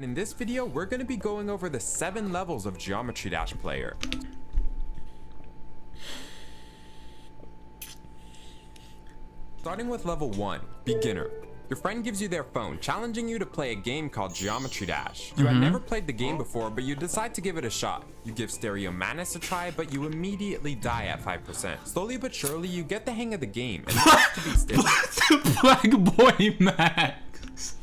In this video, we're going to be going over the 7 levels of Geometry Dash player. Starting with level 1, beginner. Your friend gives you their phone, challenging you to play a game called Geometry Dash. You had never played the game before, but you decide to give it a shot. You give Stereo Madness a try, but you immediately die at 5%. Slowly but surely, you get the hang of the game, and it to be Stereo Black Boy Max.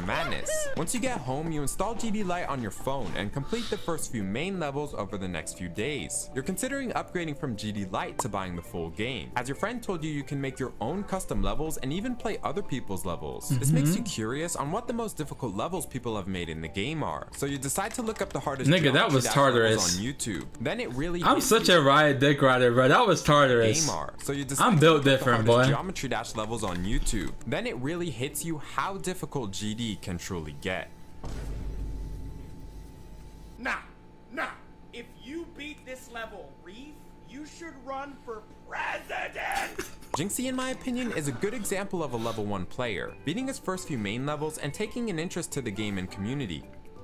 Madness. Once you get home, you install GD Lite on your phone and complete the first few main levels over the next few days. You're considering upgrading from GD Lite to buying the full game. As your friend told you, you can make your own custom levels and even play other people's levels. This makes you curious on what the most difficult levels people have made in the game are. So you decide to look up the hardest Nigga, that was Tartarus on YouTube. Then it really I'm such a riot dick rider, bro. That was Tartarus. So you decide I'm built different, boy. Geometry Dash levels on YouTube. Then it really hits you how difficult GD can truly get. Nah. If you beat this level, Reef, you should run for president! Jinxie, in my opinion, is a good example of a level 1 player, beating his first few main levels and taking an interest to the game and community.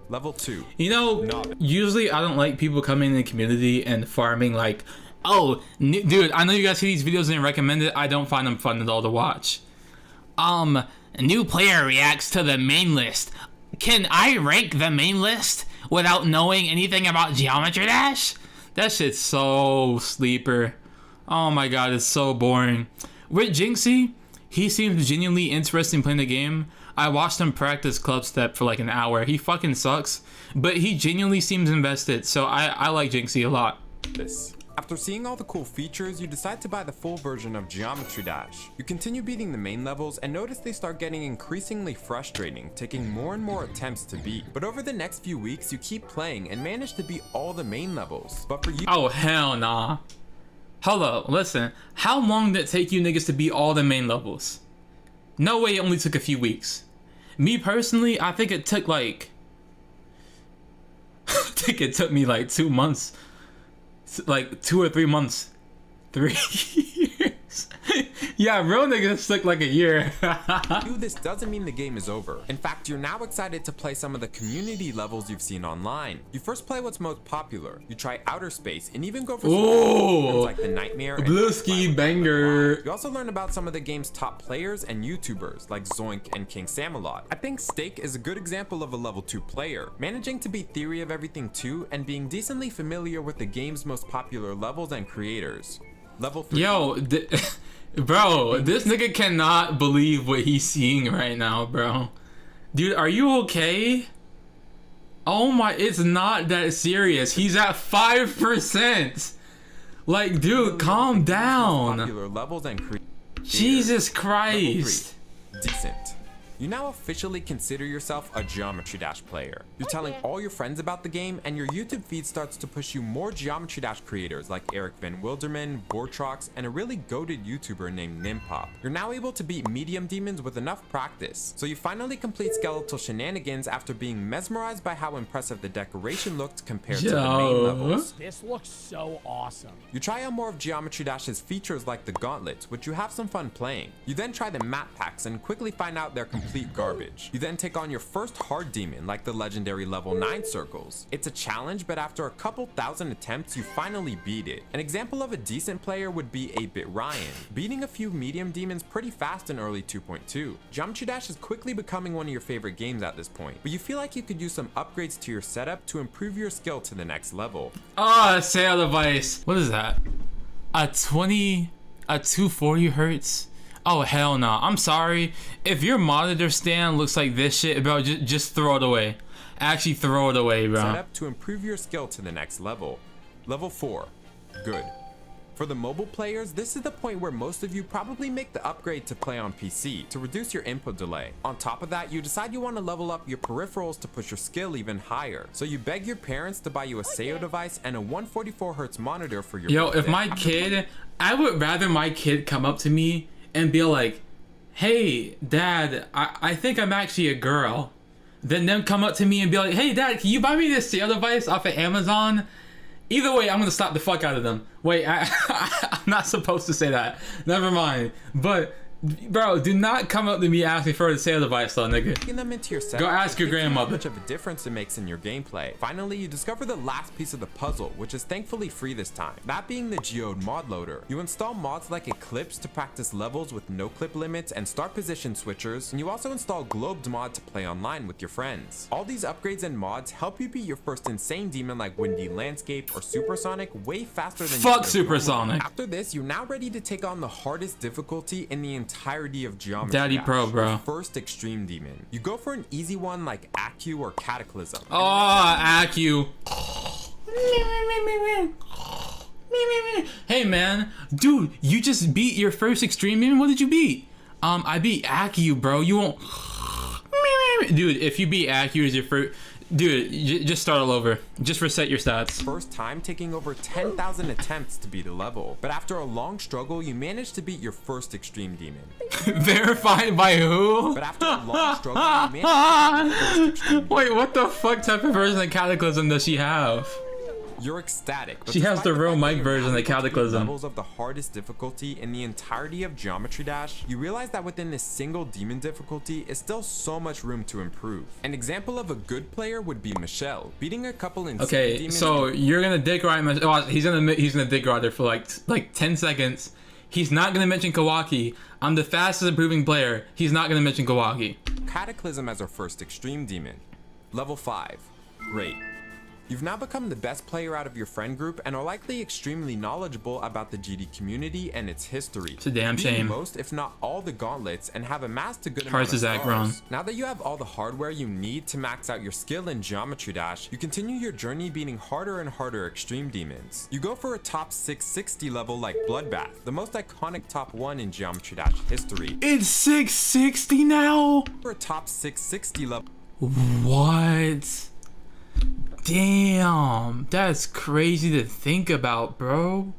Level 2. You know, usually I don't like people coming in the community and farming like, oh, dude, I know you guys see these videos and recommend it. I don't find them fun at all to watch. A new player reacts to the main list. Can I rank the main list without knowing anything about Geometry Dash? That shit's so sleeper. Oh my god, it's so boring. With Jinxie, he seems genuinely interested in playing the game. I watched him practice club step for like an hour. He fucking sucks, but he genuinely seems invested, so I like Jinxie a lot. After seeing all the cool features, you decide to buy the full version of Geometry Dash. You continue beating the main levels and notice they start getting increasingly frustrating, taking more and more attempts to beat. But over the next few weeks, you keep playing and manage to beat all the main levels. But for you— oh hell nah. Hold up, listen. How long did it take you niggas to beat all the main levels? No way it only took a few weeks. Me personally, I think it took like I think it took me like 2 months. Like 2 or 3 months. 3 years. Yeah, real niggas took like a year. This doesn't mean the game is over. In fact, you're now excited to play some of the community levels you've seen online. You first play what's most popular. You try Outer Space and even go for some like the Nightmare Bluesky banger. You also learn about some of the game's top players and YouTubers like Zoink and King Samalot. I think Steak is a good example of a level 2 player, managing to beat Theory of Everything 2 and being decently familiar with the game's most popular levels and creators. Level 3. Yo, bro, this nigga cannot believe what he's seeing right now, bro. Dude, are you okay? Oh my, it's not that serious. He's at 5%. Like, dude, calm down. Popular levels and Jesus Christ. Decent. You now officially consider yourself a Geometry Dash player. You're telling all your friends about the game, and your YouTube feed starts to push you more Geometry Dash creators like Eric Van Wilderman, Vortrox, and a really goated YouTuber named Nimpop. You're now able to beat medium demons with enough practice, so you finally complete Skeletal Shenanigans after being mesmerized by how impressive the decoration looked compared to the main levels. This looks so awesome. You try out more of Geometry Dash's features like the gauntlets, which you have some fun playing. You then try the map packs and quickly find out they're complete garbage. You then take on your first hard demon like the legendary level 9 circles. It's a challenge, but after a couple thousand attempts, you finally beat it. An example of a decent player would be 8-Bit Ryan, beating a few medium demons pretty fast in early 2.2. Geometry Dash is quickly becoming one of your favorite games at this point, but you feel like you could use some upgrades to your setup to improve your skill to the next level. Ah, sale device. What is that? A 240 hertz? Oh hell no, I'm sorry. If your monitor stand looks like this shit, bro, just throw it away. Actually throw it away, bro. Set up to improve your skill to the next level. Level 4, good. For the mobile players, this is the point where most of you probably make the upgrade to play on PC to reduce your input delay. On top of that, you decide you want to level up your peripherals to push your skill even higher. So you beg your parents to buy you a Seo device and a 144Hz monitor for your birthday. If my kid, I would rather my kid come up to me and be like, hey dad, I think I'm actually a girl, then them come up to me and be like, hey dad, can you buy me this sale device off of Amazon? Either way, I'm gonna slap the fuck out of them. Wait, I'm not supposed to say that. Never mind. But Bro, do not come up to me asking for a sale device though, nigga. Taking them into your Go ask your how grandmother. much of a difference it makes in your gameplay. Finally, you discover the last piece of the puzzle, which is thankfully free this time. That being the Geode mod loader. You install mods like Eclipse to practice levels with no clip limits and start position switchers, and you also install Globed mod to play online with your friends. All these upgrades and mods help you beat your first insane demon like Windy Landscape or Supersonic way faster than Fuck you could Supersonic. After this, you're now ready to take on the hardest difficulty in the entirety of Geometry Daddy Dash, Pro, bro. the first extreme demon. You go for an easy one like Accu or Cataclysm. Oh, Accu. Hey man, dude, you just beat your first extreme demon. What did you beat? I beat Accu, bro. You won't. Dude, if you beat Accu as your first, dude, just start all over. Just reset your stats. First time taking over 10,000 attempts to beat a level. But after a long struggle, you managed to beat your first extreme demon. Verified by who? But after a long struggle, you managed to beat your first extreme demon. Wait, what the fuck type of version of Cataclysm does she have? You're ecstatic. But She has the despite real fact that mic you're version of now able to beat Cataclysm. levels of the hardest difficulty in the entirety of Geometry Dash, you realize that within this single demon difficulty is still so much room to improve. An example of a good player would be Michelle, beating a couple insane Okay, demons. so you're gonna dick ride my. Oh, he's gonna dick ride her for like 10 seconds. He's not gonna mention Kawaqii. I'm the fastest improving player. He's not gonna mention Kawaqii. Cataclysm as our first extreme demon. Level 5. Great. You've now become the best player out of your friend group and are likely extremely knowledgeable about the GD community and its history. It's a damn Beating shame. most, if not all, the gauntlets and have amassed a good Hard amount to of Zach stars. Brown. Now that you have all the hardware you need to max out your skill in Geometry Dash, you continue your journey beating harder and harder extreme demons. You go for a top 660 level like Bloodbath, the most iconic top 1 in Geometry Dash history. It's 660 now. For a top 660 level. What? Damn, that's crazy to think about, bro.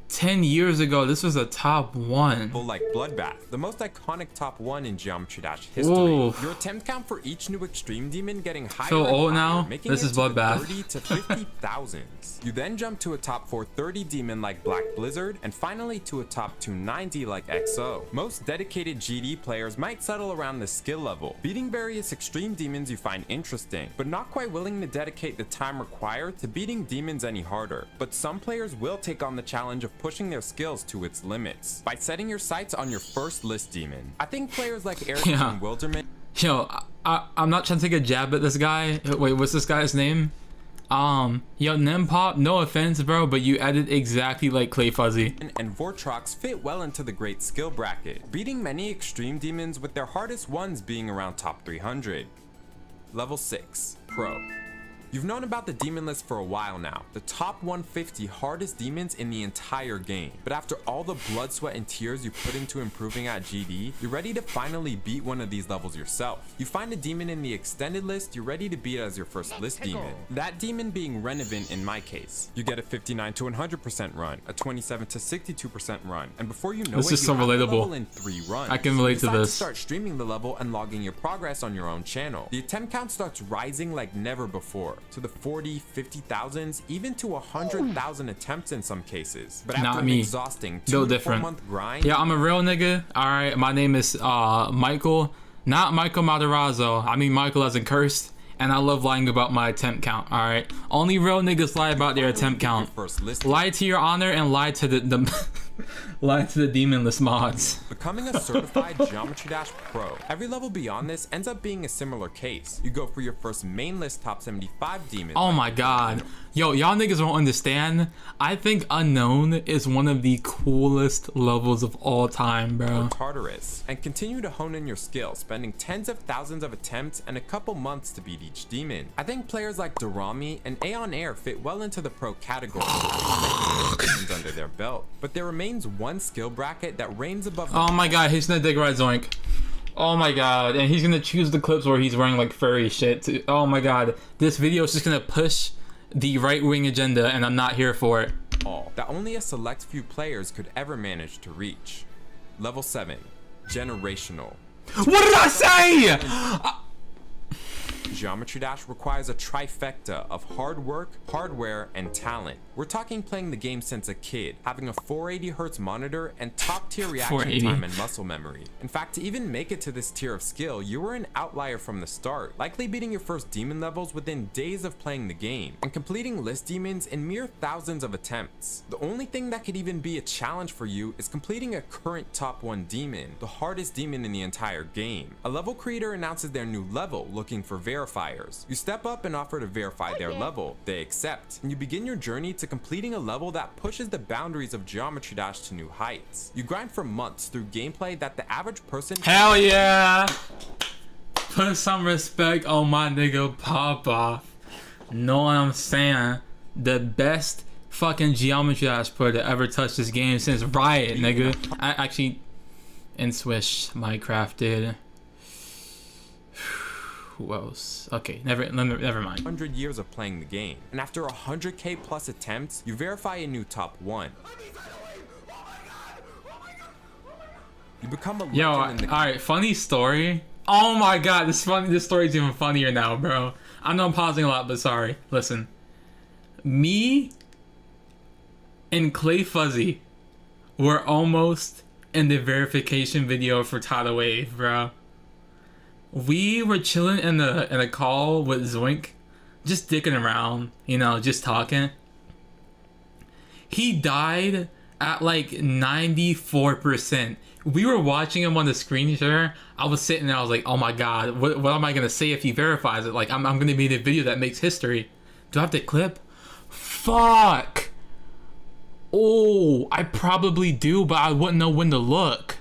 10 years ago, this was a top 1. Like Bloodbath, the most iconic top 1 in Geometry Dash history. Oof. Your attempt count for each new extreme demon getting higher So and old higher, now? making This it is to the Bloodbath. 30 to 50,000s. You then jump to a top 430 demon like Black Blizzard, and finally to a top 290 like XO. Most dedicated GD players might settle around the skill level, beating various extreme demons you find interesting, but not quite willing to dedicate the time required to beating demons any harder. But some players will take on the challenge of pushing their skills to its limits by setting your sights on your first list demon. I think players like Eric Yeah. and Wilderman. Yo, I'm not trying to take a jab at this guy. Wait, what's this guy's name? Yo, Nempop, no offense, bro, but you edit exactly like Clay Fuzzy. And Vortrox fit well into the great skill bracket, beating many extreme demons with their hardest ones being around top 300. Level 6, Pro. You've known about the demon list for a while now, the top 150 hardest demons in the entire game. But after all the blood, sweat, and tears you put into improving at GD, you're ready to finally beat one of these levels yourself. You find a demon in the extended list you're ready to beat as your first list demon. That demon being Renevant in my case. You get a 59 to 100% run, a 27 to 62% run, and before you know This it, is you so have the relatable. level in 3 runs. I can relate You to decide this. Start streaming the level and logging your progress on your own channel. The attempt count starts rising like never before, to the 40, 50,000s, even to 100,000 attempts in some cases. But after Not an me. exhausting No 2 to 4 different. month grind, Yeah, I'm a real nigga. Alright, my name is Michael. Not Michael Matarazzo. I mean Michael as in cursed. And I love lying about my attempt count, alright? Only real niggas lie about their attempt count. first list Lie to your honor and lie to the lie to the demon list mods. becoming a certified Geometry Dash Pro. Every level beyond this ends up being a similar case. You go for your first main list top 75 demon. Oh my god. Yo, y'all niggas won't understand. I think Unknown is one of the coolest levels of all time, bro. Tartarus, and continue to hone in your skill, spending tens of thousands of attempts and a couple months to beat each demon. I think players like Dorami and Aeon Air fit well into the pro category, having under their belt, but there remains one skill bracket that reigns above the Oh my god, he's gonna dig right zoink. Oh my god, and he's gonna choose the clips where he's wearing like furry shit too. Oh my god, this video is just gonna push the right-wing agenda and I'm not here for it. all that only a select few players could ever manage to reach. Level 7, Generational. What did I say? Geometry Dash requires a trifecta of hard work, hardware, and talent. We're talking playing the game since a kid, having a 480Hz monitor, and top-tier reaction 480. time and muscle memory. In fact, to even make it to this tier of skill, you were an outlier from the start, likely beating your first demon levels within days of playing the game, and completing list demons in mere thousands of attempts. The only thing that could even be a challenge for you is completing a current top 1 demon, the hardest demon in the entire game. A level creator announces their new level, looking for verifiers. You step up and offer to verify their level. They accept, and you begin your journey to completing a level that pushes the boundaries of Geometry Dash to new heights. You grind for months through gameplay that the average person— Hell yeah! Put some respect on my nigga Papa. Know what I'm saying? The best fucking Geometry Dash player to ever touch this game since Riot, nigga. I actually, and Swish Minecraft did. Who else? Okay, never mind. 100 years of playing the game, and after 100k plus attempts, you verify a new top 1. You become a legend Yo, in the— alright, funny story. Oh my god, this story's even funnier now, bro. I know I'm pausing a lot, but sorry. Listen. Me and Clay Fuzzy were almost in the verification video for Tidal Wave, bro. We were chilling in a call with Zoink, just dicking around, you know, just talking. He died at like 94%. We were watching him on the screen share. I was sitting there, I was like, oh my god, what am I gonna say if he verifies it? Like, I'm gonna be in a video that makes history. Do I have to clip? Fuck! Oh, I probably do, but I wouldn't know when to look.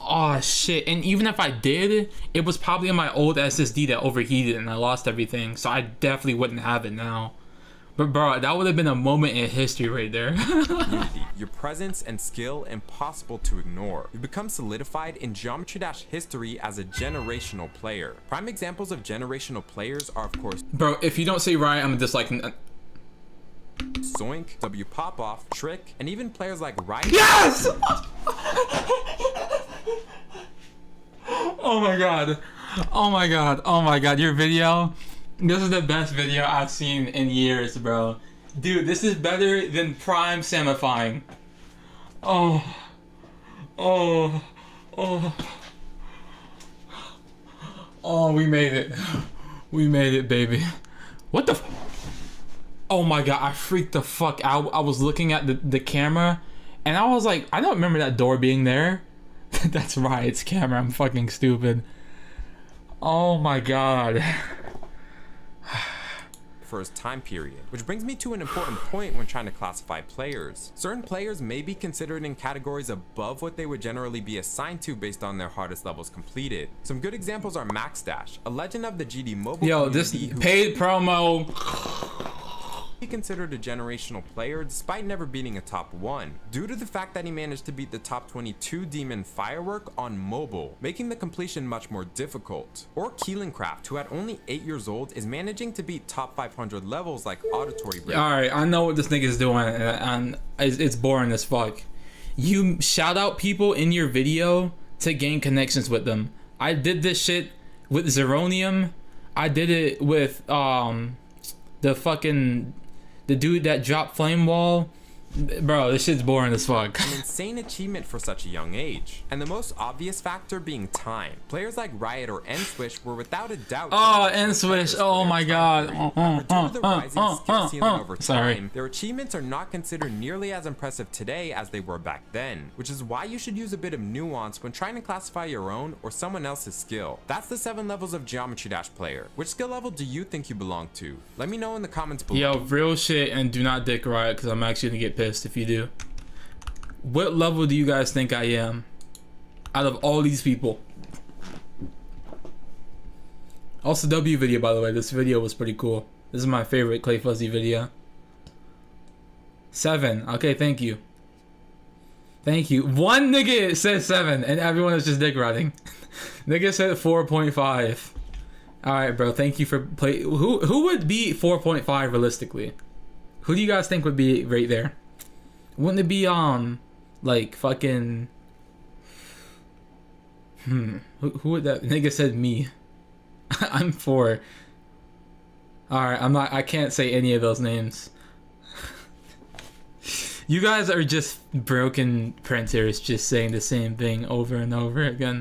Oh shit, and even if I did, it was probably on my old SSD that overheated and I lost everything, so I definitely wouldn't have it now. But bro, that would have been a moment in history right there. Your presence and skill impossible to ignore. You become solidified in Geometry Dash history as a generational player. Prime examples of generational players are, of course, Bro, if you don't say right, I'm just like... Zoink, W Popoff, Trick, and even players like Riot. Yes! Oh my god. Oh my god. Oh my god. Your video. This is the best video I've seen in years, bro. Dude, this is better than Prime Samifying. Oh. Oh. Oh. Oh, we made it. We made it, baby. What the f— Oh my god, I freaked the fuck out. I was looking at the camera and I was like, I don't remember that door being there. That's Riot's camera. I'm fucking stupid. Oh my god. For his time period, which brings me to an important point when trying to classify players. Certain players may be considered in categories above what they would generally be assigned to based on their hardest levels completed. Some good examples are Max Dash, a legend of the GD mobile Yo, this community paid promo. he considered a generational player despite never beating a top 1, due to the fact that he managed to beat the top 22 demon Firework on mobile, making the completion much more difficult. Or Keelandcraft, who at only 8 years old is managing to beat top 500 levels like Auditory Break. Alright, I know what this nigga's doing, and it's boring as fuck. You shout out people in your video to gain connections with them. I did this shit with Zeronium. I did it with the dude that dropped Flame Wall. Bro, this shit's boring as fuck. An insane achievement for such a young age. And the most obvious factor being time. Players like Riot or N-Swish were without a doubt— Oh, N-Swish, oh my god. Due to the rising skill ceiling over Sorry. time, their achievements are not considered nearly as impressive today as they were back then, which is why you should use a bit of nuance when trying to classify your own or someone else's skill. That's the 7 levels of Geometry Dash player. Which skill level do you think you belong to? Let me know in the comments below. Yo, real shit, and do not dick Riot, because I'm actually gonna get pissed if you do. What level do you guys think I am out of all these people? Also, W video, by the way. This video was pretty cool. This is my favorite Clay Fuzzy video. 7. Okay, thank you. Thank you. One nigga said 7, and everyone is just dick riding. Nigga said 4.5. Alright, bro. Thank you for play. Who would be 4.5 realistically? Who do you guys think would be right there? Wouldn't it be like fucking who would that— nigga said me. I'm 4. Alright, I can't say any of those names. You guys are just broken printers just saying the same thing over and over again.